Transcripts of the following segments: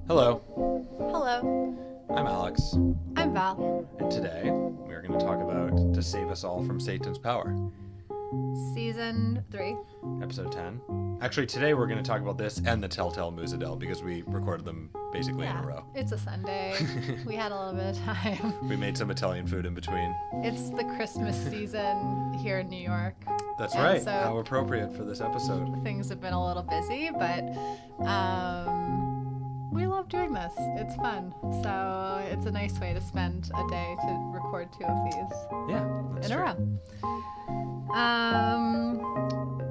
Hello, Hello, I'm Alex, I'm Val. and today we're going to talk about To Save Us All from Satan's Power, Season 3. episode 10. Actually, today we're going to talk about this and the Telltale Musadel because we recorded them basically in a row. It's a Sunday. We had a little bit of time. We made some Italian food in between. It's the Christmas season here in New York. That's And right. so- How appropriate for this episode. Things have been a little busy, but we love doing this. It's fun. So it's a nice way to spend a day to record two of these Yeah, that's in a true. row.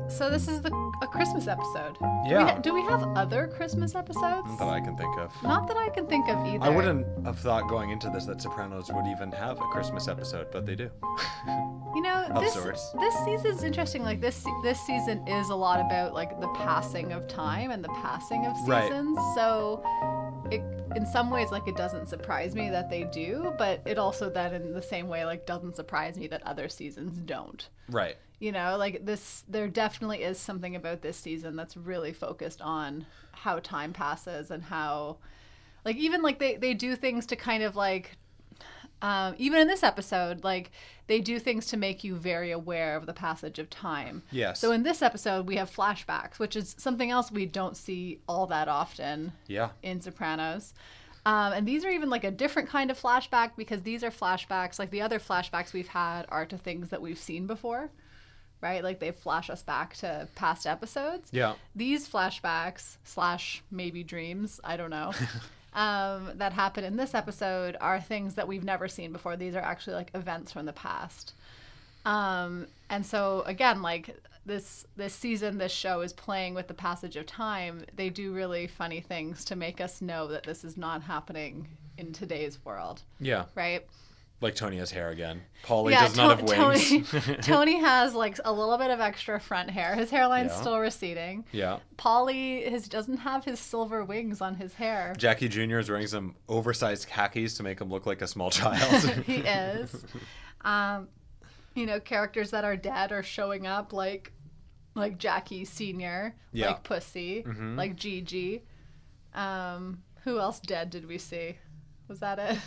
So this is a Christmas episode. Yeah. Do we have other Christmas episodes? Not that I can think of. Not that I can think of either. I wouldn't have thought going into this that Sopranos would even have a Christmas episode, but they do. You know, Of this sorts. season's interesting. Like this season is a lot about like the passing of time and the passing of Right. seasons. So it, in some ways, like it doesn't surprise me that they do, but it also then in the same way like doesn't surprise me that other seasons don't. Right. You know, like there definitely is something about this season that's really focused on how time passes and how, like, even like they do things to kind of like, even in this episode, like they do things to make you very aware of the passage of time. Yes. So in this episode, we have flashbacks, which is something else we don't see all that often Yeah. in Sopranos. And these are even like a different kind of flashback because these are flashbacks, like the other flashbacks we've had are to things that we've seen before, right? Like they flash us back to past episodes. Yeah. These flashbacks / maybe dreams, I don't know, that happen in this episode are things that we've never seen before. These are actually like events from the past. And so again, like this season, this show is playing with the passage of time. They do really funny things to make us know that this is not happening in today's world, Yeah. right? Like Tony has hair again. Paulie does not have wings. Tony has like a little bit of extra front hair. His hairline's Yeah. still receding. Yeah. Paulie doesn't have his silver wings on his hair. Jackie Jr. is wearing some oversized khakis to make him look like a small child. He is. You know, characters that are dead are showing up like Jackie Sr., Yeah. like Pussy, like Gigi. Who else dead did we see? Was that it?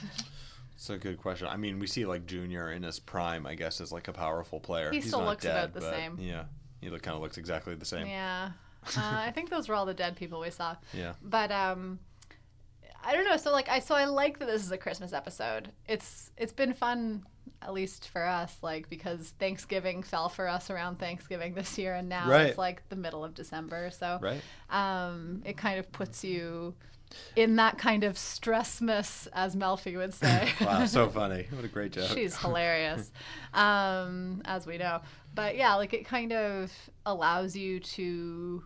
It's a good question. I mean, we see like Junior in his prime, I guess, as like a powerful player. He He's still not looks dead, about the but same. Yeah. He kind of looks exactly the same. Yeah. I think those were all the dead people we saw. Yeah. But I don't know. So I like that this is a Christmas episode. It's been fun, at least for us, like because Thanksgiving fell for us around Thanksgiving this year, and now Right. it's like the middle of December. So Right. it kind of puts you in that kind of stressmas, as Melfi would say. Wow, so funny. What a great joke. She's hilarious, as we know. But yeah, like it kind of allows you to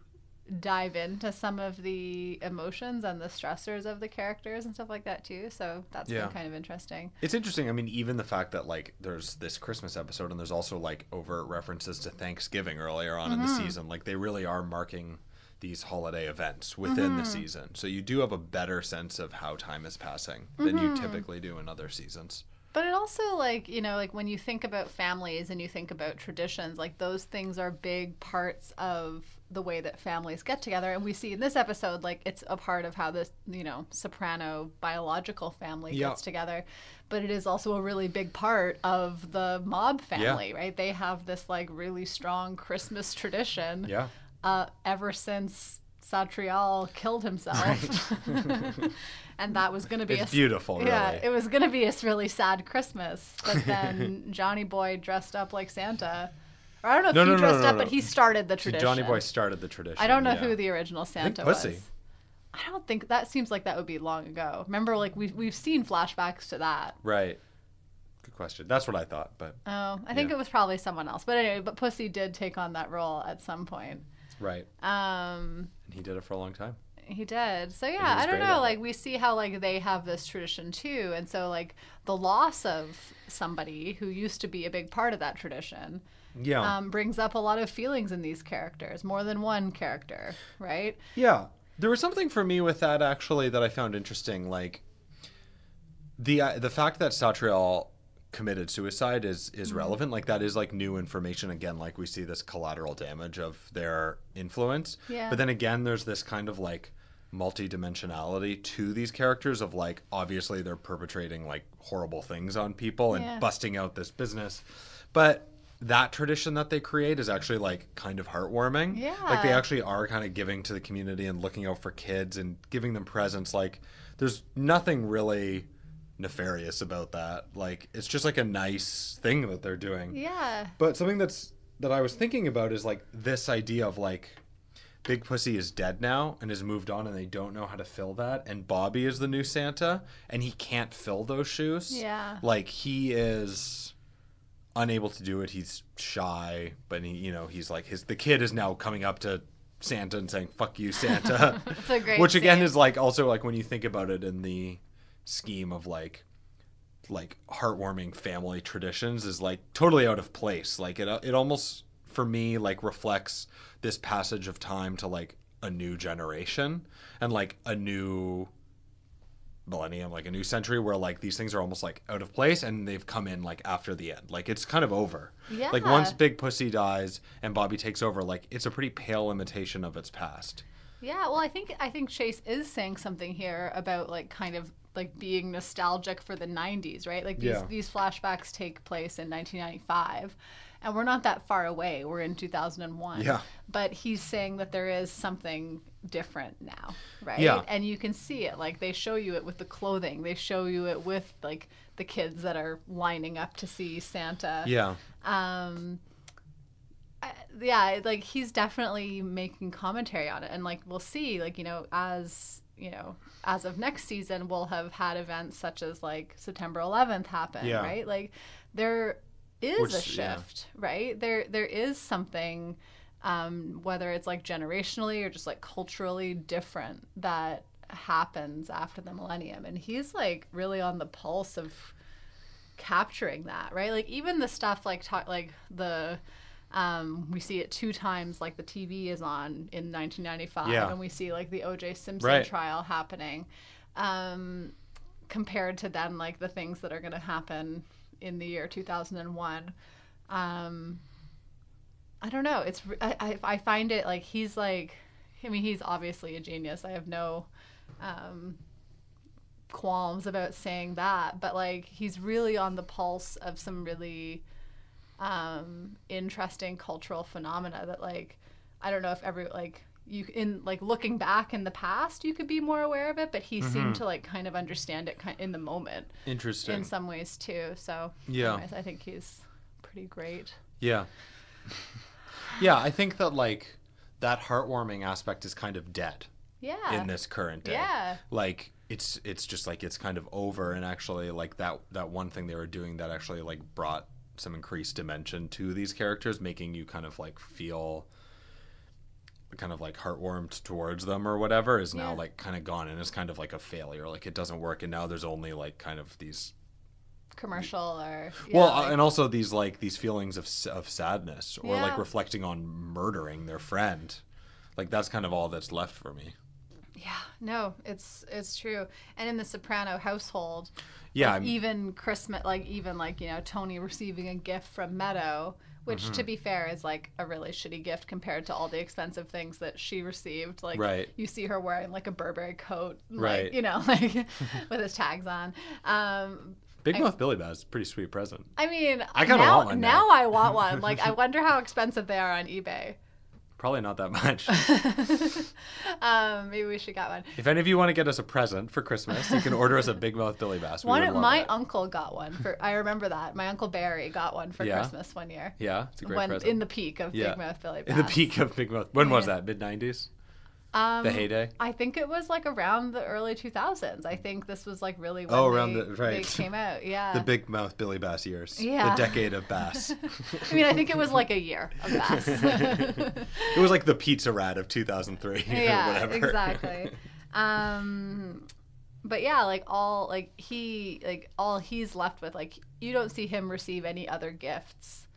dive into some of the emotions and the stressors of the characters and stuff like that too. So that's Yeah. been kind of interesting. It's interesting. I mean, even the fact that like there's this Christmas episode and there's also like overt references to Thanksgiving earlier on in the season. Like they really are marking these holiday events within the season. So you do have a better sense of how time is passing than you typically do in other seasons. But it also, like, you know, like when you think about families and you think about traditions, like those things are big parts of the way that families get together. And we see in this episode, like it's a part of how this, you know, soprano biological family Yeah. gets together. But it is also a really big part of the mob family, right? They have this like really strong Christmas tradition Yeah. ever since Satrial killed himself. And that was going to be It's beautiful, really. Yeah, it was going to be a really sad Christmas. But then Johnny Boy dressed up like Santa. Or I don't know if he dressed up, but he started the tradition. Johnny Boy started the tradition. I don't know yeah. who the original Santa Pussy. was. I don't think that seems like that would be long ago. Remember, like we've seen flashbacks to that. Right. Good question. That's what I thought, but Oh, I think Yeah. it was probably someone else. But anyway, but Pussy did take on that role at some point. right. And he did it for a long time. He did. So he yeah, was I don't great at know. it. Like we see how like they have this tradition too, and so like the loss of somebody who used to be a big part of that tradition Yeah. brings up a lot of feelings in these characters, more than one character, right? Yeah. There was something for me with that actually that I found interesting, like the fact that Satrial committed suicide is relevant. Like that is like new information again. Like we see this collateral damage of their influence. Yeah. But then again, there's this kind of like multi-dimensionality to these characters of like obviously they're perpetrating like horrible things on people and busting out this business, but that tradition that they create is actually like kind of heartwarming. Yeah. Like they actually are kind of giving to the community and looking out for kids and giving them presents. Like there's nothing really nefarious about that. Like it's just like a nice thing that they're doing. Yeah. But something that I was thinking about is like this idea of like Big Pussy is dead now and has moved on and they don't know how to fill that, and Bobby is the new Santa and he can't fill those shoes. Yeah. Like he is unable to do it. He's shy, but he's like the kid is now coming up to Santa and saying "fuck you, Santa." It's a great which again scene. is like also like when you think about it in the scheme of like heartwarming family traditions is like totally out of place. Like it almost for me like reflects this passage of time to like a new generation and like a new millennium, like a new century where like these things are almost like out of place and they've come in like after the end. Like it's kind of over. Yeah. Like once Big Pussy dies and Bobby takes over, like it's a pretty pale imitation of its past. Yeah, well, I think Chase is saying something here about like kind of like being nostalgic for the 90s, right? Like these flashbacks take place in 1995 and we're not that far away. We're in 2001. Yeah. But he's saying that there is something different now, right? Yeah. And you can see it. Like they show you it with the clothing. They show you it with like the kids that are lining up to see Santa. Yeah. Yeah, like he's definitely making commentary on it, and like we'll see, like as of next season, we'll have had events such as like September 11th happen, right? Like there is a shift, right? There is something, whether it's like generationally or just like culturally different that happens after the millennium, and he's like really on the pulse of capturing that, right? Like even the stuff like we see it 2 times, like the TV is on in 1995, and we see like the O.J. Simpson trial happening, compared to then like the things that are going to happen in the year 2001. I don't know. I find it like he's like, I mean, he's obviously a genius. I have no qualms about saying that, but like he's really on the pulse of some really interesting cultural phenomena that like I don't know if you in like looking back in the past you could be more aware of it, but he seemed to like kind of understand it in the moment. Interesting. In some ways too. So anyways, I think he's pretty great. Yeah. Yeah, I think that like that heartwarming aspect is kind of dead. Yeah. In this current day. Yeah. Like it's just like it's kind of over, and actually like that one thing they were doing that actually like brought some increased dimension to these characters, making you kind of like feel kind of like heartwarmed towards them or whatever, is now like kind of gone, and it's kind of like a failure. Like it doesn't work, and now there's only like kind of these commercial or and also these feelings of sadness or like reflecting on murdering their friend. Like that's kind of all that's left for me. Yeah, no, it's true. And in the Soprano household, yeah, even Christmas, like even like Tony receiving a gift from Meadow, which to be fair is like a really shitty gift compared to all the expensive things that she received. Like you see her wearing like a Burberry coat, like, like with his tags on. Big Mouth Billy Bass is a pretty sweet present. I mean, I kind of want one now. Now I want one. Like I wonder how expensive they are on eBay. Probably not that much. Maybe we should get one. If any of you want to get us a present for Christmas, you can order us a Big Mouth Billy Bass. My uncle got one I remember that. My Uncle Barry got one for Christmas one year. Yeah, it's a great present. In the peak of Big Mouth Billy Bass. In the peak of Big Mouth. When was that? Mid-90s? The heyday? I think it was like around the early 2000s. I think this was like really when they came out. Yeah. The Big Mouth Billy Bass years. Yeah. The decade of bass. I mean, I think it was like a year of bass. It was like the Pizza Rat of 2003 or whatever. Exactly. But yeah, like all he's left with, like you don't see him receive any other gifts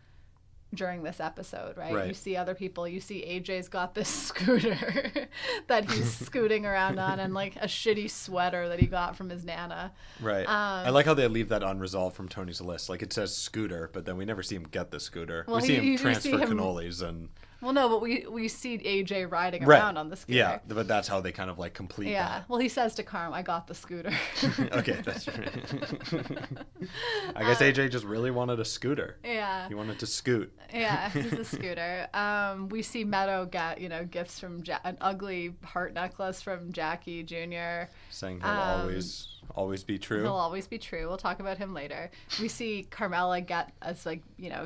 during this episode, right? Right. You see other people. You see AJ's got this scooter that he's scooting around on, and like a shitty sweater that he got from his nana. Right. I like how they leave that unresolved from Tony's list. Like, it says scooter, but then we never see him get the scooter. Well, we see him you transfer see him- cannolis and... Well, no, but we see AJ riding around on the scooter. Yeah, but that's how they kind of like complete that. Well, he says to Carm, "I got the scooter." Okay, that's right. I guess AJ just really wanted a scooter. Yeah. He wanted to scoot. Yeah, he's a scooter. We see Meadow get, gifts from an ugly heart necklace from Jackie Jr. Saying he'll always be true. He'll always be true. We'll talk about him later. We see Carmela get a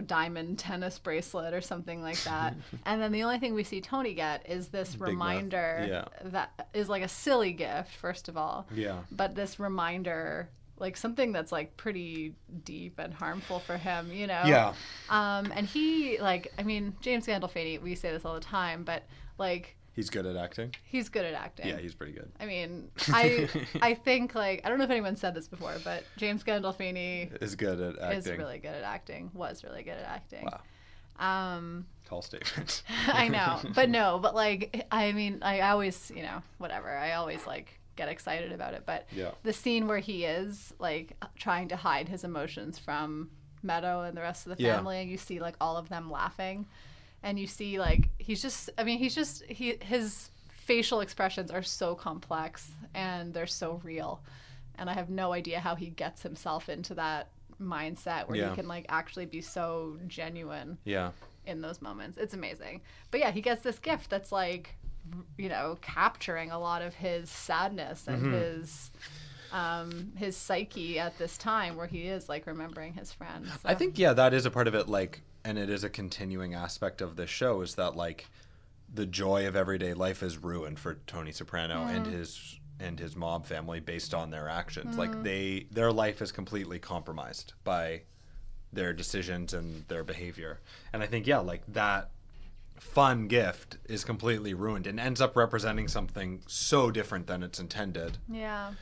diamond tennis bracelet or something like that. And then the only thing we see Tony get is this reminder that is like a silly gift, first of all. Yeah. But this reminder, like something that's like pretty deep and harmful for him, Yeah. And he, James Gandolfini, we say this all the time, but like... He's good at acting? He's good at acting. Yeah, he's pretty good. I mean, I think, I don't know if anyone said this before, but James Gandolfini... Is good at acting. Is really good at acting. Was really good at acting. Wow. Tall statement. I know. But I always, whatever. I always, get excited about it. But the scene where he is, trying to hide his emotions from Meadow and the rest of the family, and you see, all of them laughing... And you see, his facial expressions are so complex and they're so real. And I have no idea how he gets himself into that mindset where he can, actually be so genuine in those moments. It's amazing. But yeah, he gets this gift that's, capturing a lot of his sadness and his psyche at this time where he is, remembering his friends. So. I think, that is a part of it, and it is a continuing aspect of this show, is that the joy of everyday life is ruined for Tony Soprano and his mob family based on their actions. Their life is completely compromised by their decisions and their behavior. And I think that fun gift is completely ruined and ends up representing something so different than it's intended. Yeah.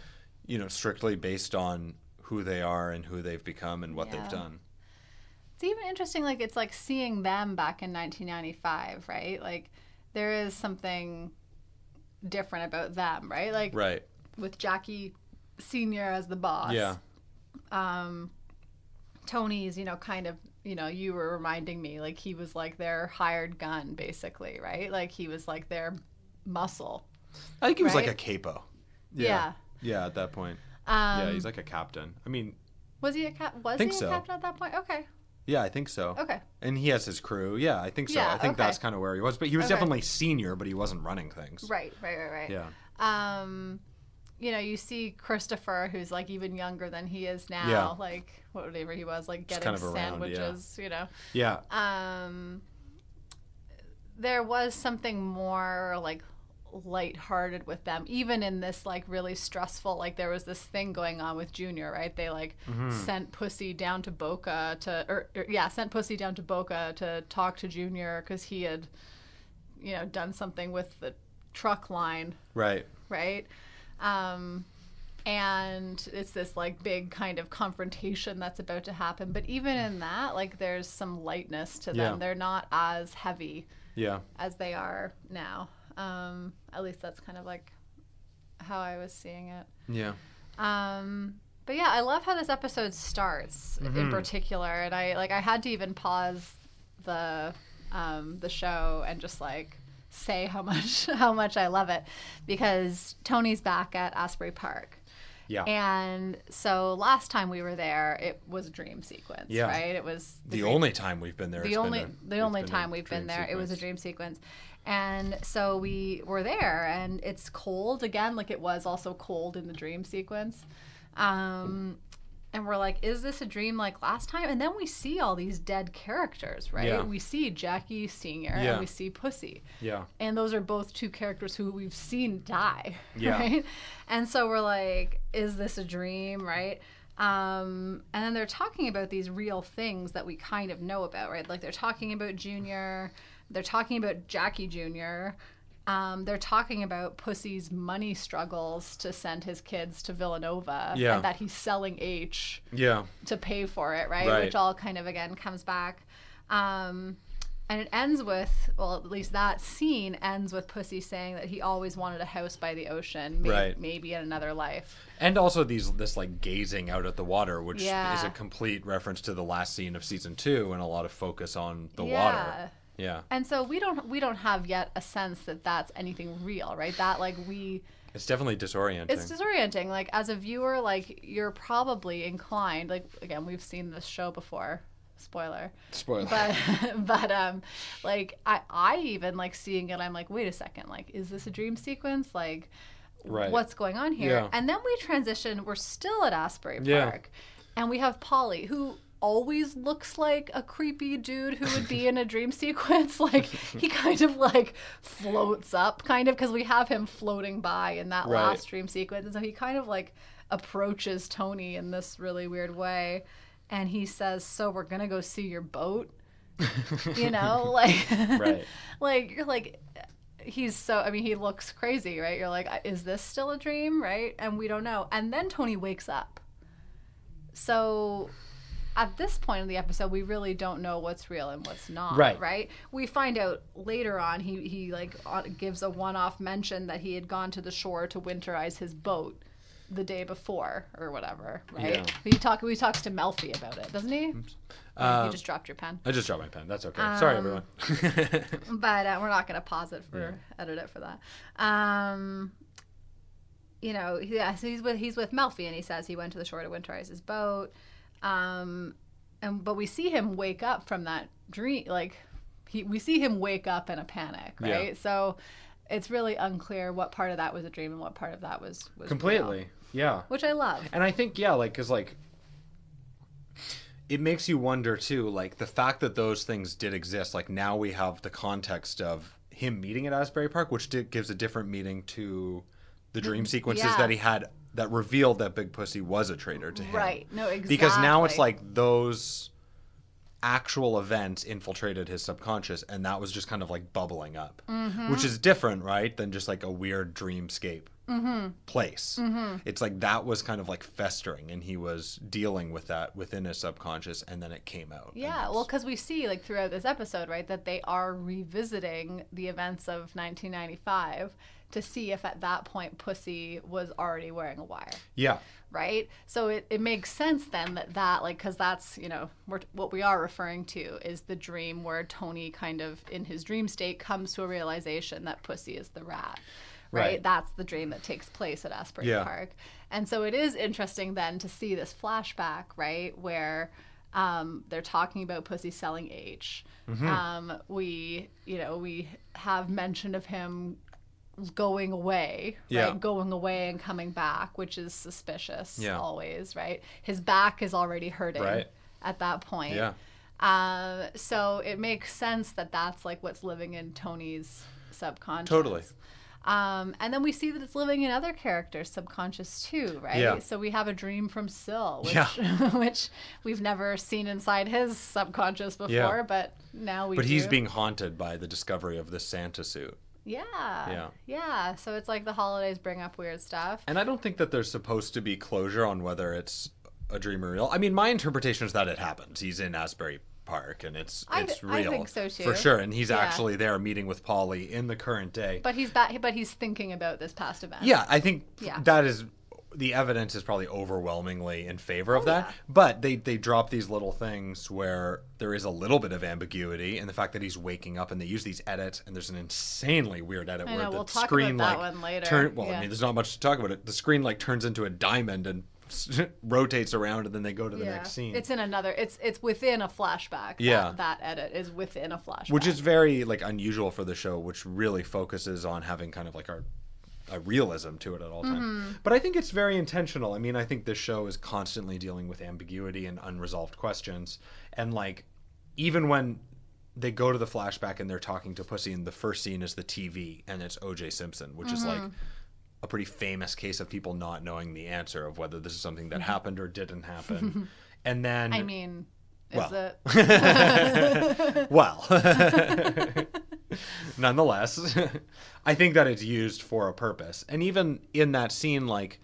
Strictly based on who they are and who they've become and what they've done. It's even interesting, it's seeing them back in 1995, right? There is something different about them, right? Right. With Jackie Sr. as the boss. Yeah. Tony's, you were reminding me, he was their hired gun, basically, right? He was their muscle. I think he was like a capo. Yeah. Yeah, at that point. He's like a captain. I mean... Was he a captain at that point? Okay. Yeah, I think so. Okay. And he has his crew. Yeah, I think so. Yeah, I think that's kind of where he was. But he was definitely senior, but he wasn't running things. Right. Yeah. You see Christopher, who's even younger than he is now, whatever he was, getting kind of around, sandwiches, Yeah. There was something more lighthearted with them, even in this really stressful, there was this thing going on with Junior, right? They sent Pussy down to Boca to talk to Junior because he had done something with the truck line, right? And it's this big kind of confrontation that's about to happen, but even in that there's some lightness to them. They're not as heavy as they are now. At least that's kind of how I was seeing it. Yeah. But yeah, I love how this episode starts in particular, and I had to even pause the show and just say how much I love it, because Tony's back at Asbury Park. Yeah. And so last time we were there, it was a dream sequence, right? It was the only time we've been there. The only time we've been there, it was a dream sequence. And so we were there, and it's cold again, it was also cold in the dream sequence. And we're is this a dream like last time? And then we see all these dead characters, right? Yeah. We see Jackie Sr. and we see Pussy. Yeah. And those are both two characters who we've seen die, yeah. right? And so we're is this a dream, right? And then they're talking about these real things that we kind of know about, right? They're talking about Junior. They're talking about Jackie Jr. They're talking about Pussy's money struggles to send his kids to Villanova, and that he's selling H to pay for it, right? Which all kind of, again, comes back. And it ends with, well, at least that scene ends with Pussy saying that he always wanted a house by the ocean, maybe in another life. And also this like gazing out at the water, which is Yeah. a complete reference to the last scene of season 2 and a lot of focus on the water. Yeah. And so we don't have yet a sense that that's anything real, right? That like It's definitely disorienting. it's disorienting. Like as a viewer, like you're probably inclined, like again, we've seen this show before. Spoiler. But like I even like seeing it, I'm like, wait a second, like is this a dream sequence? Like what's going on here? Yeah. And then we transition, we're still at Asbury Park. Yeah. And we have Polly, who always looks like a creepy dude who would be in a dream sequence. Like he kind of like floats up kind of, because we have him floating by in that last dream sequence. And so he kind of like approaches Tony in this really weird way. And he says, so we're going to go see your boat, you know, like, like, you're like, he's so, I mean, he looks crazy, right? You're like, is this still a dream? Right. And we don't know. And then Tony wakes up. So at this point in the episode, we really don't know what's real and what's not. Right. We find out later on, he like gives a one-off mention that he had gone to the shore to winterize his boat the day before or whatever, right? Yeah. He talks to Melfi about it, doesn't he? You just dropped your pen. I just dropped my pen. That's okay. Sorry, everyone. But we're not going to pause it edit it for that. You know, so he's with Melfi, and he says he went to the shore to winterize his boat. But we see him wake up from that dream, like we see him wake up in a panic, right? Yeah. So it's really unclear what part of that was a dream and what part of that was completely real. Yeah, which I love. And I think because it makes you wonder too, like the fact that those things did exist. Like now we have the context of him meeting at Asbury Park, which gives a different meaning to the dream sequences that he had that revealed that Big Pussy was a traitor to him. Right. No, exactly. Because now it's like those actual events infiltrated his subconscious, and that was just kind of like bubbling up, which is different, right, than just like a weird dreamscape place. It's like that was kind of like festering, and he was dealing with that within his subconscious, and then it came out. Yeah, well, because we see like throughout this episode, right, that they are revisiting the events of 1995 to see if at that point Pussy was already wearing a wire. Yeah. Right? So it makes sense then that like, because that's, you know, what we are referring to is the dream where Tony kind of in his dream state comes to a realization that Pussy is the rat. Right? That's the dream that takes place at Asbury Park. And so it is interesting then to see this flashback, right, where they're talking about Pussy selling H. We have mention of him going away, right? Going away and coming back, which is suspicious always, right? His back is already hurting at that point. So it makes sense that that's like what's living in Tony's subconscious. Totally. And then we see that it's living in other characters' subconscious too, right? Yeah. So we have a dream from Syl, which we've never seen inside his subconscious before, but now we do. But he's being haunted by the discovery of this Santa suit. Yeah. So it's like the holidays bring up weird stuff. And I don't think that there's supposed to be closure on whether it's a dream or real. I mean, my interpretation is that it happens. He's in Asbury Park, and it's real. I think so too. For sure. And he's actually there meeting with Polly in the current day. But he's thinking about this past event. Yeah, I think that is... The evidence is probably overwhelmingly in favor of that. But they drop these little things where there is a little bit of ambiguity in the fact that he's waking up, and they use these edits, and there's an insanely weird edit where the screen like I mean, there's not much to talk about it. The screen like turns into a diamond and rotates around, and then they go to the next scene. It's in another it's within a flashback. That edit is within a flashback. Which is very like unusual for the show, which really focuses on having kind of like a realism to it at all times. But I think it's very intentional. I mean, I think this show is constantly dealing with ambiguity and unresolved questions. And like, even when they go to the flashback and they're talking to Pussy, and the first scene is the TV, and it's O.J. Simpson, which is like a pretty famous case of people not knowing the answer of whether this is something that happened or didn't happen. And then... I mean, is it? Well... Nonetheless, I think that it's used for a purpose. And even in that scene, like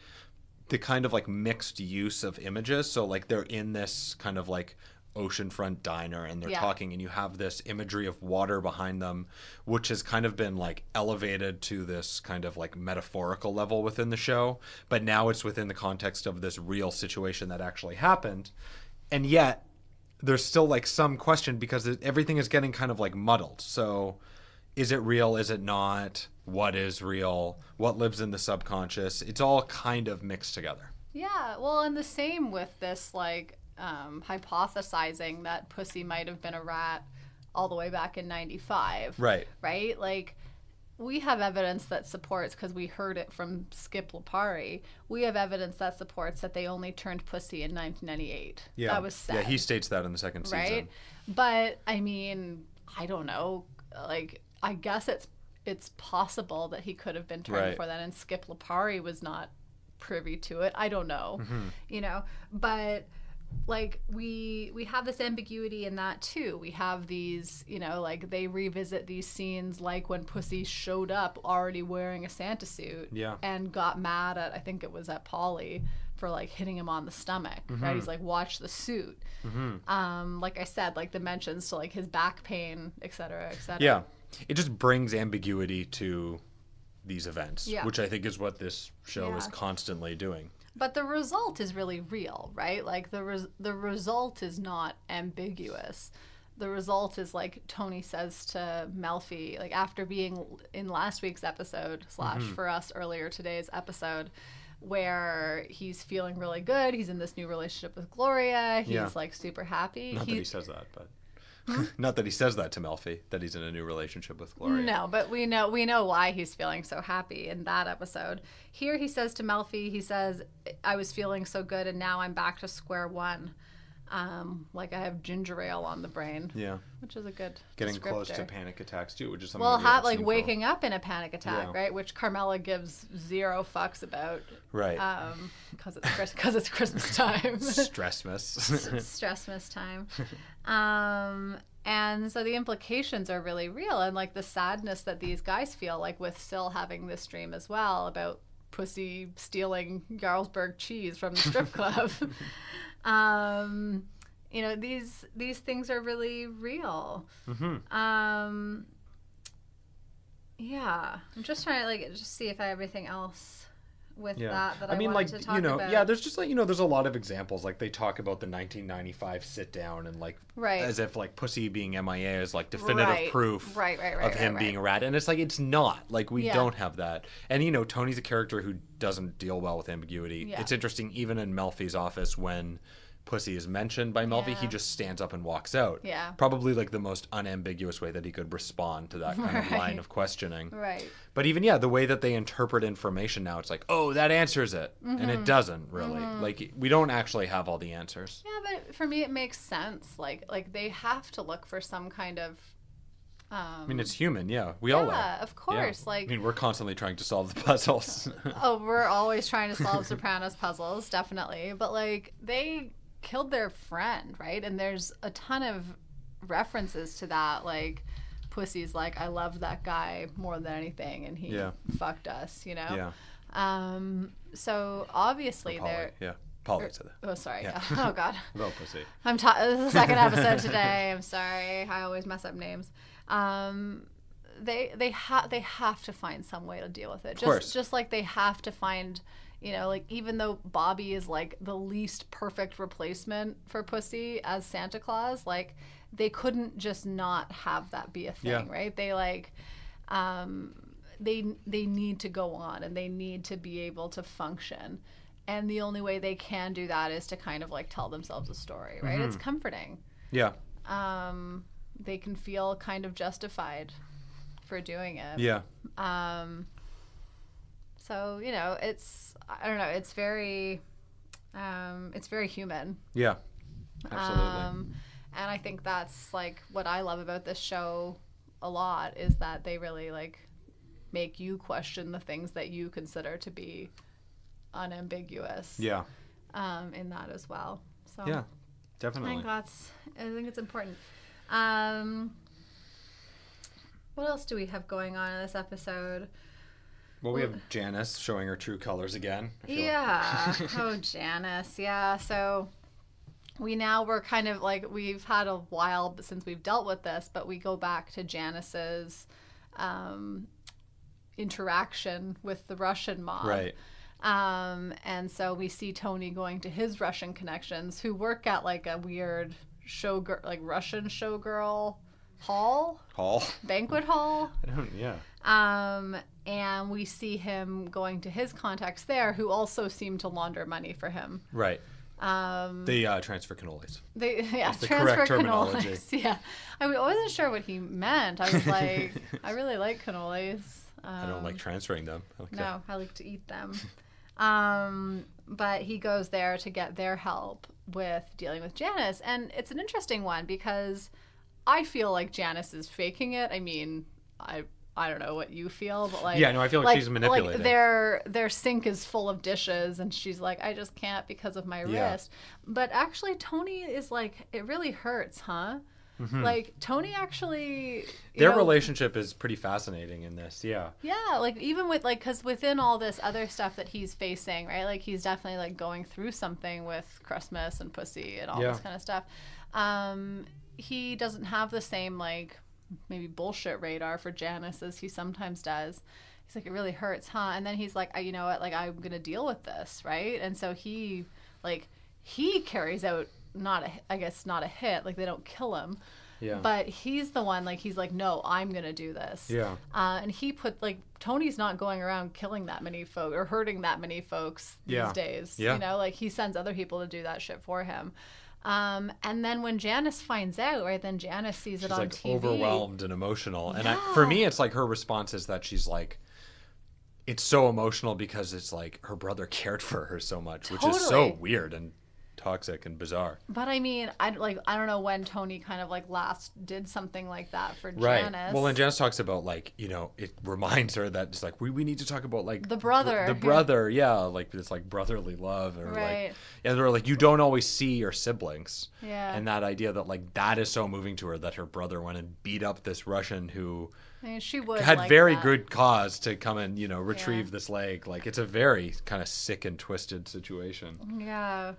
the kind of like mixed use of images. So like they're in this kind of like oceanfront diner, and they're Yeah. talking, and you have this imagery of water behind them, which has kind of been like elevated to this kind of like metaphorical level within the show, but now it's within the context of this real situation that actually happened. And yet there's still like some question, because everything is getting kind of like muddled. So is it real? Is it not? What is real? What lives in the subconscious? It's all kind of mixed together. Yeah, well, and the same with this, like, hypothesizing that Pussy might have been a rat all the way back in 95. Right. Right? Like, we have evidence that supports, because we heard it from Skip Lipari, we have evidence that supports that they only turned Pussy in 1998. Yeah. That was said. Yeah, he states that in the second season. Right? But, I mean, I don't know. Like, I guess it's possible that he could have been turned Right. before that, and Skip Lipari was not privy to it. I don't know. You know? But like we have this ambiguity in that too. We have these, you know, like they revisit these scenes like when Pussy showed up already wearing a Santa suit, Yeah. and got mad at, I think it was at Polly, for like hitting him on the stomach, right? He's like, watch the suit. Like I said, like the mentions to like his back pain, et cetera, et cetera. Yeah. It just brings ambiguity to these events, Yeah. which I think is what this show is Yeah. constantly doing. But the result is really real, right? Like the result is not ambiguous. The result is like Tony says to Melfi, like after being in last week's episode / for us earlier today's episode, where he's feeling really good. He's in this new relationship with Gloria. He's Yeah. like super happy. Not that he says that, but not that he says that to Melfi, that he's in a new relationship with Gloria. No, but we know why he's feeling so happy in that episode. Here he says to Melfi, he says, I was feeling so good and now I'm back to square one. Like I have ginger ale on the brain. Yeah. Which is a good Getting close to descriptor. panic attacks too, which is something Well, that we haven't like seen waking up in a panic attack, Yeah. right? Which Carmela gives zero fucks about. Right. Because it's Christmas time. Stressmas. It's Stressmas time. And so the implications are really real, and like the sadness that these guys feel, like with Syl having this dream as well about Pussy stealing Jarlsberg cheese from the strip club. You know, these things are really real. Yeah, I'm just trying to like just see if I have anything else with that I mean, wanted like, to talk you know, about. yeah, there's just like, you know, there's a lot of examples. Like they talk about the 1995 sit down and like, Right. as if like Pussy being MIA is like definitive proof of him being a rat. And it's like, it's not. Like we don't have that. And, you know, Tony's a character who doesn't deal well with ambiguity. Yeah. It's interesting, even in Melfi's office, when Pussy is mentioned by Melfi, he just stands up and walks out. Yeah. Probably like the most unambiguous way that he could respond to that kind of line of questioning. Right. But even, the way that they interpret information now, it's like, oh, that answers it. And it doesn't really. Like, we don't actually have all the answers. Yeah, but for me, it makes sense. Like they have to look for some kind of. I mean, it's human, We all are. Yeah, of course. I Like, mean, we're constantly trying to solve the puzzles. oh, we're always trying to solve Sopranos puzzles, definitely. But like, they killed their friend, right? And there's a ton of references to that. Like, Pussy's like, I love that guy more than anything, and he fucked us, you know? Yeah. So obviously Polly, they're. Polly said that. Oh, sorry. Yeah. Oh, God. Well, Pussy. This is the second episode today. I'm sorry. I always mess up names. They have to find some way to deal with it. Just like they have to find, you know, like even though Bobby is like the least perfect replacement for Pussy as Santa Claus, like they couldn't just not have that be a thing, right? They like they need to go on and they need to be able to function. And the only way they can do that is to kind of like tell themselves a story, right? It's comforting. Yeah. They can feel kind of justified for doing it. Yeah. So, you know, I don't know, it's very human. Yeah. Absolutely. And I think that's like what I love about this show a lot, is that they really like make you question the things that you consider to be unambiguous. Yeah. In that as well. So Yeah. Definitely. I think it's important. What else do we have going on in this episode? Well, we have Janice showing her true colors again. Yeah. Oh, Janice. Yeah. So we're kind of like, we've had a while since we've dealt with this, but we go back to Janice's interaction with the Russian mob. Right. And so we see Tony going to his Russian connections, who work at like a weird Russian showgirl banquet hall. And we see him going to his contacts there, who also seem to launder money for him. Right. They transfer cannolis. Transfer cannolis. Yeah. I wasn't sure what he meant. I was like, I really like cannolis. I don't like transferring them. I like to eat them. But he goes there to get their help with dealing with Janice. And it's an interesting one because I feel like Janice is faking it. I mean, I don't know what you feel, but like... Yeah, no, I feel like she's manipulating. Like their sink is full of dishes and she's like, I just can't because of my wrist. But actually, Tony is like, it really hurts, huh? Mm-hmm. Like, Tony actually... Their relationship is pretty fascinating in this, yeah. Yeah, like, even with, like, because within all this other stuff that he's facing, right? Like, he's definitely, like, going through something with Christmas and pussy and all this kind of stuff. He doesn't have the same, like, maybe bullshit radar for Janice as he sometimes does. He's like, it really hurts, huh? And then he's like, you know what? Like, I'm going to deal with this, right? And so he carries out... not a hit, like they don't kill him, but he's the one, like he's like, no, I'm gonna do this, and he put, like, Tony's not going around killing that many folks or hurting that many folks these days, you know, like he sends other people to do that shit for him. And then when Janice finds out, right, then Janice sees it on like TV, overwhelmed and emotional, and for me it's like her response is that she's like, it's so emotional because it's like her brother cared for her so much, which is so weird and toxic and bizarre. But I mean, I don't know when Tony kind of like last did something like that for Janice. Right. Well, and Janice talks about, like, you know, it reminds her that it's like we need to talk about, like, the brother. The brother, like it's like brotherly love, or like, and they're like, you don't always see your siblings. Yeah. And that idea that, like, that is so moving to her, that her brother went and beat up this Russian who she would had very good cause to come and, you know, retrieve this leg. Like, it's a very kind of sick and twisted situation. Yeah.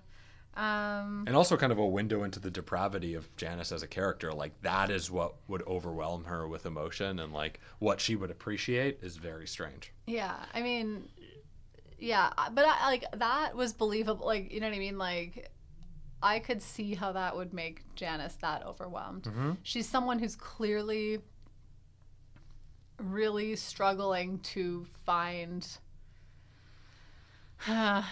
And also kind of a window into the depravity of Janice as a character. Like, that is what would overwhelm her with emotion, and like what she would appreciate is very strange. Yeah, I mean, yeah, but like that was believable. Like, you know what I mean? Like, I could see how that would make Janice that overwhelmed. Mm-hmm. She's someone who's clearly really struggling to find...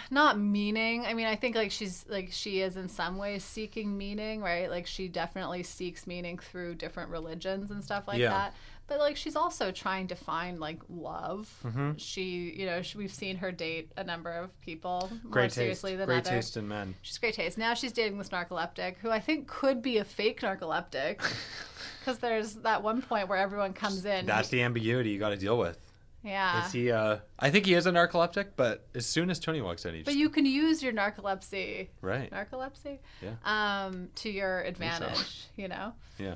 not meaning. I mean, I think like she is in some ways seeking meaning, right? Like, she definitely seeks meaning through different religions and stuff like that. But like, she's also trying to find like love. Mm-hmm. We've seen her date a number of people more seriously than others. Great taste in men. She's great taste. Now she's dating this narcoleptic who I think could be a fake narcoleptic, because there's that one point where everyone comes in. That's the ambiguity you got to deal with. Yeah. Is he, I think he is a narcoleptic, but as soon as Tony walks in, But you can use your narcolepsy. Right. Narcolepsy? Yeah. To your advantage, you know? Yeah.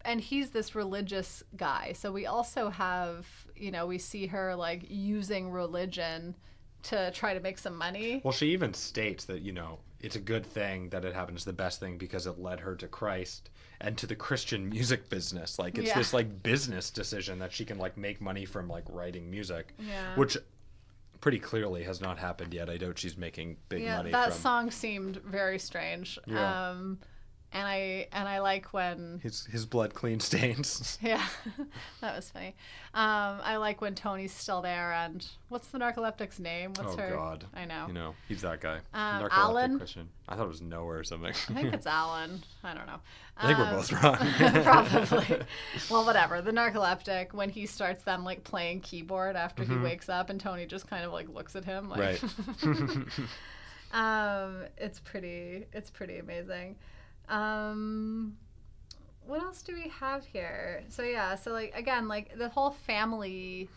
And he's this religious guy. So we also have, you know, we see her like using religion to try to make some money. Well, she even states that, you know, it's a good thing that it happened. It's the best thing because it led her to Christ and to the Christian music business. Like, it's this like business decision that she can like make money from like writing music, which pretty clearly has not happened yet. I doubt she's making big money. That song seemed very strange. Yeah. And I like when his blood clean stains. Yeah, that was funny. I like when Tony's still there, and what's the narcoleptic's name? What's her? Oh God, I know. You know, he's that guy. Alan. Christian. I thought it was Noah or something. I think it's Alan. I don't know. I think we're both wrong. Probably. Well, whatever. The narcoleptic, when he starts then like playing keyboard after he wakes up, and Tony just kind of like looks at him like. Right. It's pretty amazing. What else do we have here? So like, again, like the whole family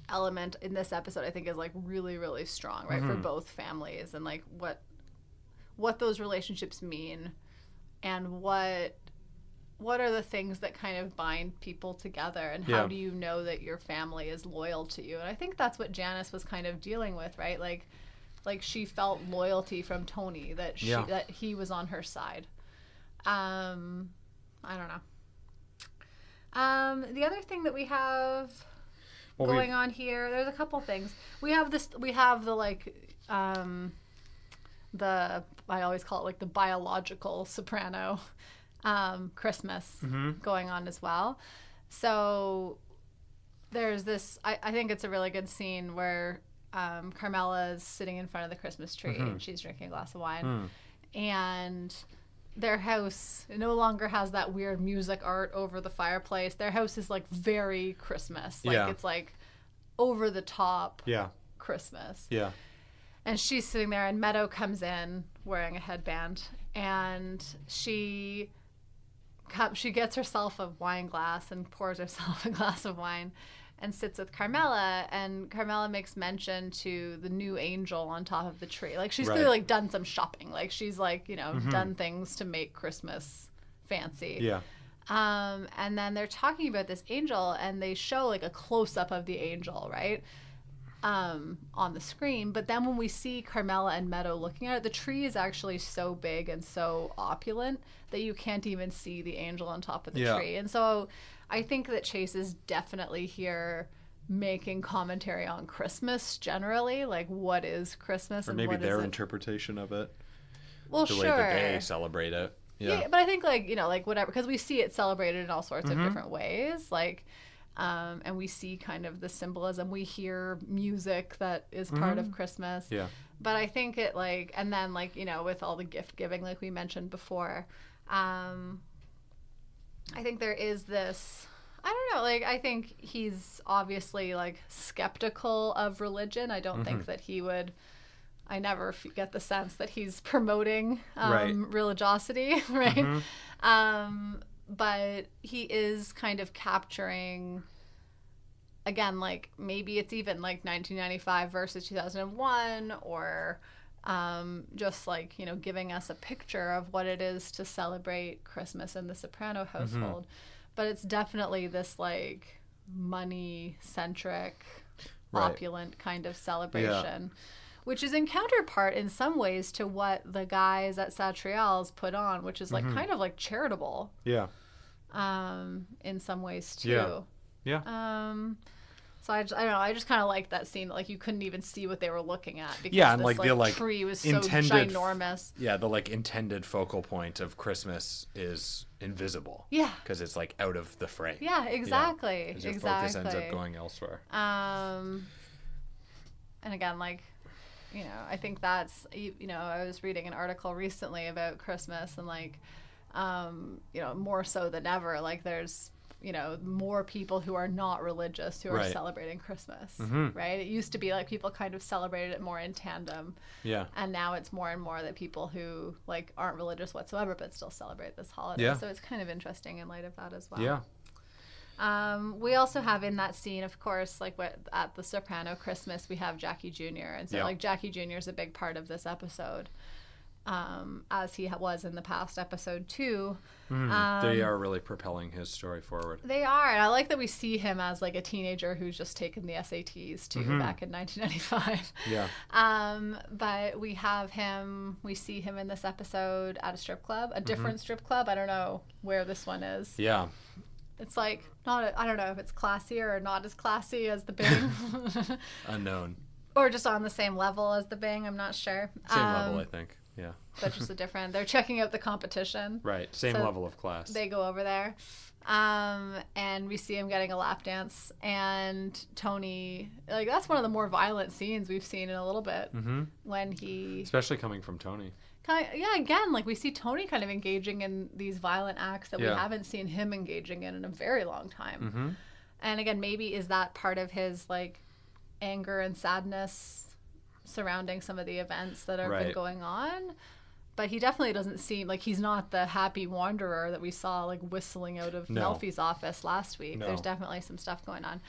element in this episode I think is like really, really strong, right? For both families, and like what those relationships mean, and what are the things that kind of bind people together, and how do you know that your family is loyal to you? And I think that's what Janice was kind of dealing with, right? Like, like she felt loyalty from Tony, that he was on her side. I don't know. The other thing that we have going on here, there's a couple things. We have the like, I always call it like the biological soprano, Christmas going on as well. So there's this, I think it's a really good scene where Carmela is sitting in front of the Christmas tree and she's drinking a glass of wine. And their house no longer has that weird music art over the fireplace. Their house is like very Christmas. Like it's like over the top Christmas. Yeah. And she's sitting there and Meadow comes in wearing a headband and she gets herself a wine glass and pours herself a glass of wine and sits with Carmela, and Carmela makes mention to the new angel on top of the tree. Like she's clearly like done some shopping. Like she's like, you know, done things to make Christmas fancy. Yeah. And then they're talking about this angel and they show like a close up of the angel, right? On the screen. But then when we see Carmela and Meadow looking at it, the tree is actually so big and so opulent that you can't even see the angel on top of the tree. And so I think that Chase is definitely here making commentary on Christmas generally, like what is Christmas, or and maybe what their is it? Interpretation of it. Well, the sure. way that they celebrate it. Yeah, but I think like, you know, like whatever, because we see it celebrated in all sorts of different ways, like, and we see kind of the symbolism. We hear music that is part of Christmas. Yeah. But I think it like, and then like, you know, with all the gift giving, like we mentioned before, I think there is this, I don't know, like I think he's obviously like skeptical of religion. I don't think that he would, I never get the sense that he's promoting religiosity, right? But he is kind of capturing, again, like maybe it's even like 1995 versus 2001, or just like, you know, giving us a picture of what it is to celebrate Christmas in the Soprano household. But it's definitely this like money-centric, opulent kind of celebration. Which is in counterpart in some ways to what the guys at Satriale's put on, which is like kind of like charitable. Yeah. In some ways too. Yeah. So I don't know. I just kind of like that scene. Like you couldn't even see what they were looking at because and this like the like tree was so ginormous. Yeah, the like intended focal point of Christmas is invisible. Yeah. Because it's like out of the frame. Yeah, exactly. Your focus ends up going elsewhere. And again, like, you know, I think that's, you know, I was reading an article recently about Christmas and like, you know, more so than ever, like there's, you know, more people who are not religious who are celebrating Christmas, right? It used to be like people kind of celebrated it more in tandem. Yeah. And now it's more and more that people who like aren't religious whatsoever but still celebrate this holiday. Yeah. So it's kind of interesting in light of that as well. Yeah. We also have in that scene, of course, like what at the Soprano Christmas, we have Jackie Jr. And so like Jackie Jr. is a big part of this episode, as he was in the past episode too. They are really propelling his story forward. They are. And I like that we see him as like a teenager who's just taken the SATs too back in 1995. Yeah. But we see him in this episode at a strip club, a different strip club. I don't know where this one is. Yeah. It's like I don't know if it's classier or not as classy as the Bing. Unknown. Or just on the same level as the Bing, I'm not sure. Same level, I think. Yeah. But just they're checking out the competition. Right. Same level of class. They go over there. And we see him getting a lap dance, and Tony, like that's one of the more violent scenes we've seen in a little bit. When he, especially coming from Tony. Again, like we see Tony kind of engaging in these violent acts that we haven't seen him engaging in a very long time. And again, maybe is that part of his like anger and sadness surrounding some of the events that have been going on? But he definitely doesn't seem like he's not the happy wanderer that we saw like whistling out of Melfi's office last week. There's definitely some stuff going on.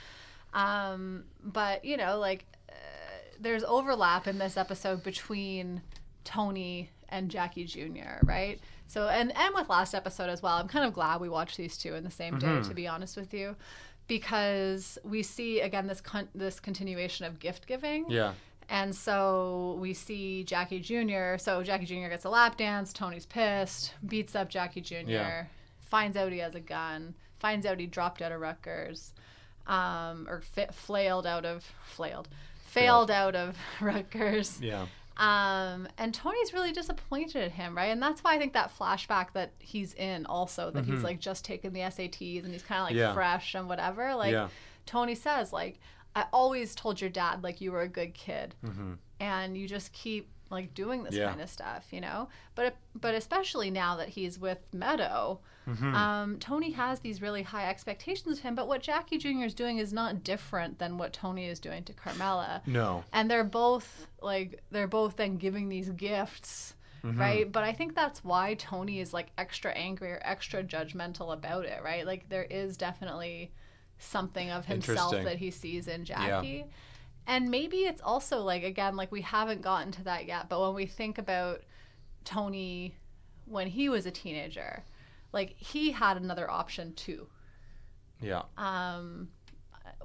But you know, like there's overlap in this episode between Tony and Jackie Jr., right? So and with last episode as well. I'm kind of glad we watched these two in the same day, to be honest with you, because we see again this continuation of gift giving. Yeah. And so we see Jackie Jr. So Jackie Jr. gets a lap dance. Tony's pissed, beats up Jackie Jr., finds out he has a gun, finds out he dropped out of Rutgers, or failed out of Rutgers. Yeah. And Tony's really disappointed at him, right? And that's why I think that flashback that he's in also, that he's like just taken the SATs and he's kind of like fresh and whatever. Like Tony says, like, I always told your dad, like, you were a good kid and you just keep like doing this kind of stuff, you know? But especially now that he's with Meadow, Tony has these really high expectations of him. But what Jackie Jr. is doing is not different than what Tony is doing to Carmela. No. And they're both then giving these gifts, right? But I think that's why Tony is like extra angry or extra judgmental about it, right? Like there is definitely something of himself that he sees in Jackie. Yeah. And maybe it's also like, again, like we haven't gotten to that yet, but when we think about Tony when he was a teenager, like he had another option too. Yeah.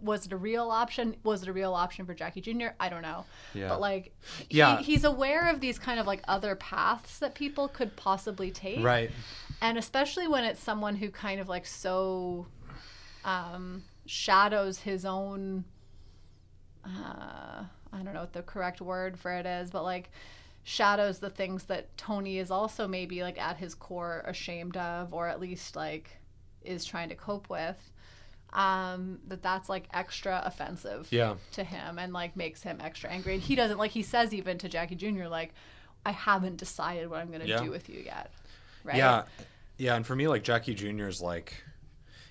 Was it a real option? Was it a real option for Jackie Jr.? I don't know. Yeah. But like, he's aware of these kind of like other paths that people could possibly take. Right. And especially when it's someone who kind of like so shadows his own, I don't know what the correct word for it is, but like shadows the things that Tony is also maybe like at his core ashamed of, or at least like is trying to cope with, that's like extra offensive to him and like makes him extra angry. And he doesn't, like he says even to Jackie Jr., like, I haven't decided what I'm going to do with you yet. Right? Yeah. And for me, like Jackie Jr.'s like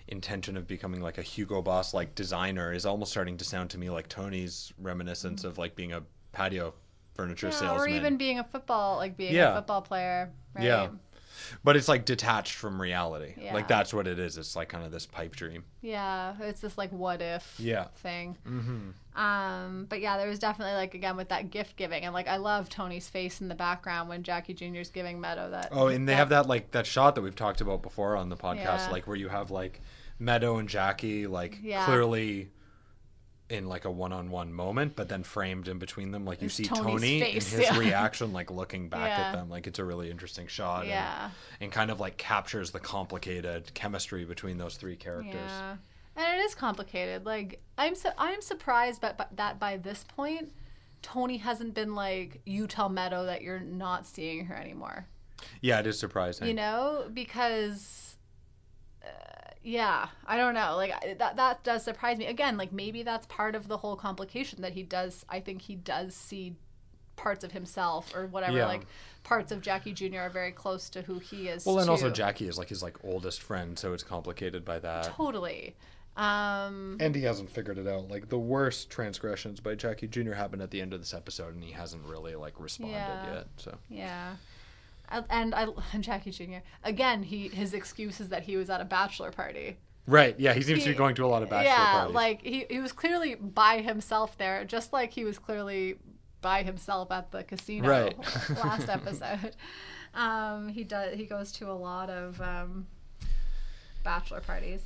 intention of becoming like a Hugo Boss like designer is almost starting to sound to me like Tony's reminiscence of like being a patio furniture salesman, or even being a football player, right? Yeah, but it's like detached from reality. Like that's what it is. It's like kind of this pipe dream. Yeah, it's this like what if thing. But yeah, there was definitely like, again, with that gift giving, and like I love Tony's face in the background when Jackie Jr.'s giving Meadow that. Oh, and they have that like that shot that we've talked about before on the podcast, like where you have like Meadow and Jackie like clearly in like a one-on-one moment, but then framed in between them, like you see Tony and his reaction, like looking back at them. Like it's a really interesting shot, and kind of like captures the complicated chemistry between those three characters. Yeah, and it is complicated. Like I'm surprised, that by this point, Tony hasn't been like, you tell Meadow that you're not seeing her anymore. Yeah, it is surprising. You know, because. Yeah, I don't know. Like that does surprise me. Again, like maybe that's part of the whole complication that he does. I think he does see parts of himself or whatever. Like parts of Jackie Jr. are very close to who he is. Well, and also Jackie is like his like oldest friend, so it's complicated by that. Totally. And he hasn't figured it out. Like the worst transgressions by Jackie Jr. happened at the end of this episode, and he hasn't really like responded yet. So And Jackie Jr. again, his excuse is that he was at a bachelor party. Right. Yeah, he seems to be going to a lot of bachelor parties. Yeah, like he was clearly by himself there, just like he was clearly by himself at the casino last episode. He goes to a lot of bachelor parties.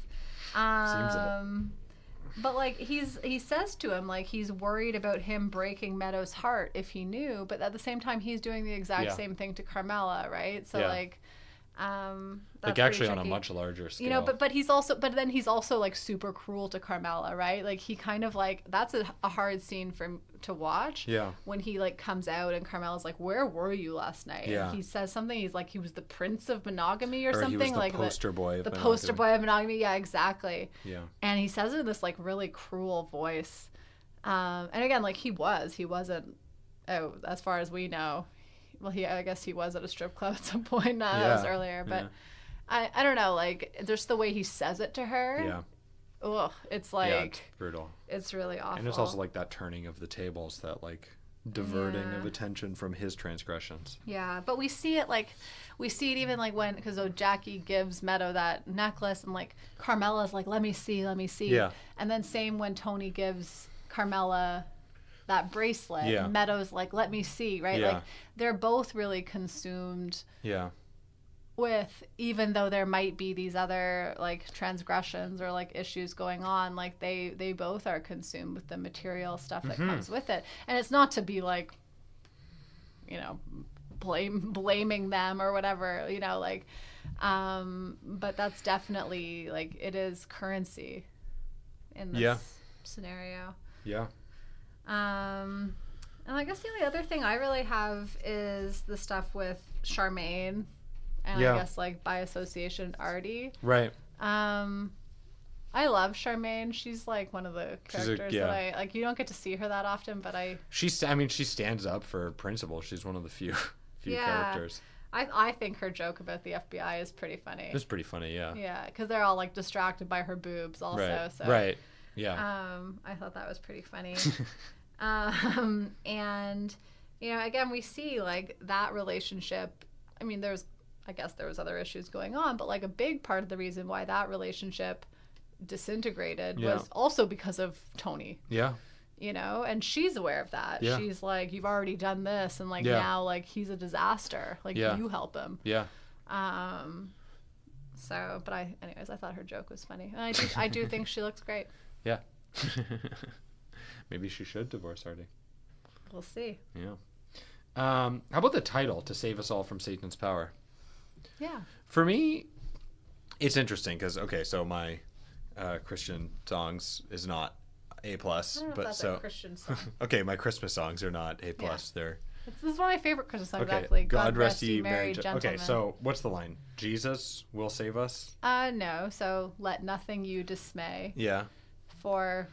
Seems it. But like he says to him, like he's worried about him breaking Meadow's heart if he knew, but at the same time he's doing the exact same thing to Carmela, right? So like like actually on a much larger scale. You know, but then he's also like super cruel to Carmela, right? Like he kind of like, that's a hard scene for him to watch. Yeah. When he like comes out and Carmela's like, "Where were you last night?" Yeah. And he says something. He's like, he was the prince of monogamy or something. He was the like poster boy. The poster boy of monogamy. Yeah, exactly. Yeah. And he says it in this like really cruel voice. And again, like he wasn't. Oh, as far as we know. Well, I guess he was at a strip club at some point. That was earlier, but I don't know. Like, just the way he says it to her. Yeah. Ugh, it's like it's brutal. It's really awful. And it's also like that turning of the tables, that like diverting of attention from his transgressions. Yeah, but we see it even like when, because Jackie gives Meadow that necklace, and like Carmela's like, let me see. Yeah. And then same when Tony gives Carmela that bracelet, Meadow's like, let me see, right? Like they're both really consumed with, even though there might be these other like transgressions or like issues going on, like they both are consumed with the material stuff that comes with it. And it's not to be like, you know, blaming them or whatever, you know, like, but that's definitely like, it is currency in this scenario. Yeah. And I guess the only other thing I really have is the stuff with Charmaine and I guess like by association Artie. Right. I love Charmaine. She's like one of the characters that I like. You don't get to see her that often, but she stands up for principle. She's one of the few characters. I think her joke about the FBI is pretty funny. It's pretty funny, yeah. Yeah, because they're all like distracted by her boobs also. Right. So Right. Yeah. I thought that was pretty funny. And you know, again, we see like that relationship. I mean, I guess there was other issues going on, but like a big part of the reason why that relationship disintegrated was also because of Tony. Yeah. You know, and she's aware of that. Yeah. She's like, you've already done this, and like now, like he's a disaster. Like you help him. Yeah. So, but anyways, I thought her joke was funny, and I do think she looks great. Yeah. Maybe she should divorce Artie. We'll see. Yeah. How about the title, To Save Us All from Satan's Power? Yeah. For me, it's interesting because so my Christian songs is not A+, but that's a Christian song. Okay, my Christmas songs are not A+. They're This is one of my favorite Christmas songs, okay. actually. God rest ye merry gentlemen. Okay, so what's the line? Jesus will save us? No. So let nothing you dismay. Yeah. For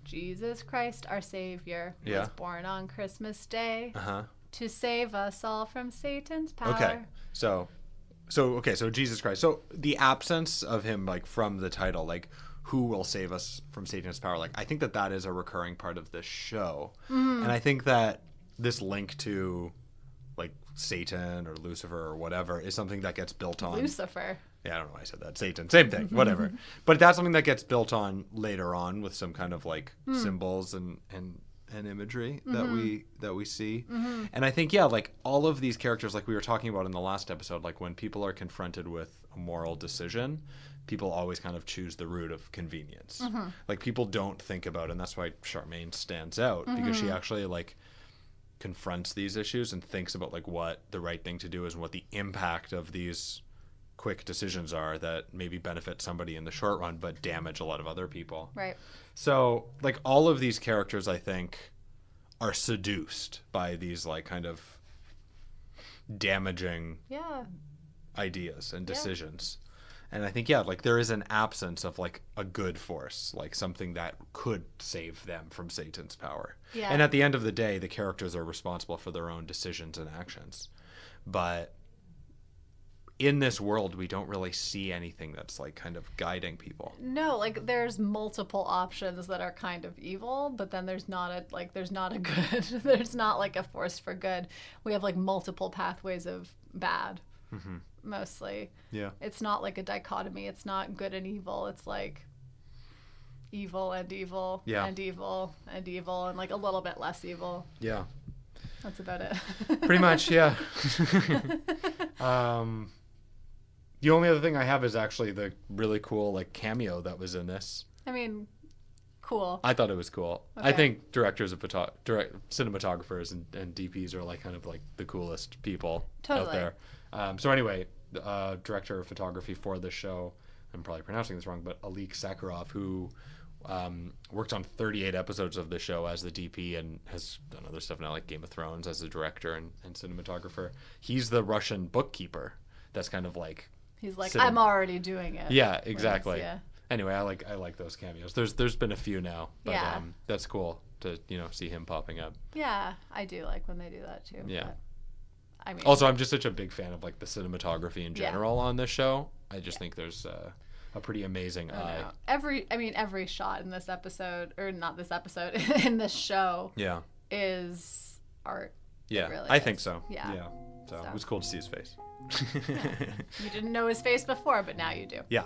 Jesus Christ, our Savior, was born on Christmas Day to save us all from Satan's power. Okay, so Jesus Christ. So the absence of him, like from the title, like who will save us from Satan's power? Like I think that is a recurring part of this show, and I think that this link to like Satan or Lucifer or whatever is something that gets built on Lucifer. Yeah, I don't know why I said that. Satan, same thing, whatever. But that's something that gets built on later on with some kind of like symbols and imagery that we see. And I think like all of these characters, like we were talking about in the last episode, like when people are confronted with a moral decision, people always kind of choose the route of convenience. Like people don't think about, and that's why Charmaine stands out because she actually like confronts these issues and thinks about like what the right thing to do is and what the impact of these quick decisions are that maybe benefit somebody in the short run but damage a lot of other people. Right. So like all of these characters I think are seduced by these like kind of damaging ideas and decisions. And I think like there is an absence of like a good force, like something that could save them from Satan's power. Yeah. And at the end of the day the characters are responsible for their own decisions and actions. But in this world, we don't really see anything that's like kind of guiding people. No, like there's multiple options that are kind of evil, but then there's not a good, there's not like a force for good. We have like multiple pathways of bad, mostly. Yeah. It's not like a dichotomy. It's not good and evil. It's like evil and evil and evil and evil and like a little bit less evil. Yeah. That's about it. Pretty much, yeah. The only other thing I have is actually the really cool like cameo that was in this. I mean, cool. I thought it was cool. Okay. I think directors of cinematographers and DPs are like kind of like the coolest people out there. So anyway, director of photography for the show, I'm probably pronouncing this wrong, but Alik Sakharov, who worked on 38 episodes of the show as the DP and has done other stuff now like Game of Thrones as the director and cinematographer. He's the Russian bookkeeper that's kind of like he's like I'm already doing it. Yeah, exactly. Yeah. Anyway, I like those cameos. There's been a few now, but that's cool to see him popping up. Yeah, I do like when they do that too. Yeah. But, I mean, also I'm just such a big fan of like the cinematography in general on this show. I just think there's a pretty amazing eye. Every shot in this episode, or not this episode, in this show, is art. Yeah, really I is. think so. Yeah. So it was cool to see his face. You didn't know his face before, but now you do. Yeah.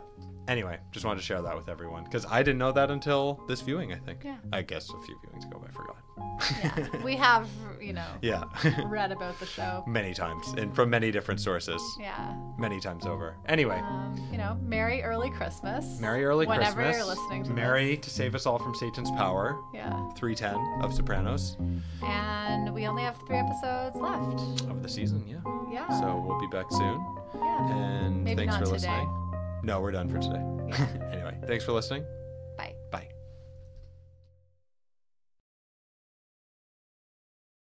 Anyway, just wanted to share that with everyone because I didn't know that until this viewing, I think. Yeah. I guess a few viewings ago, I forgot. Yeah. We have, Yeah. read about the show. Many times and from many different sources. Yeah. Many times over. Anyway. Merry early Christmas. Merry early Christmas. Whenever you're listening to Merry to save us all from Satan's power. Yeah. 310 of Sopranos. And we only have 3 episodes left. Of the season, yeah. Yeah. So we'll be back soon. Yeah. And Maybe thanks not for today. listening. No, we're done for today. Yeah. Anyway, thanks for listening.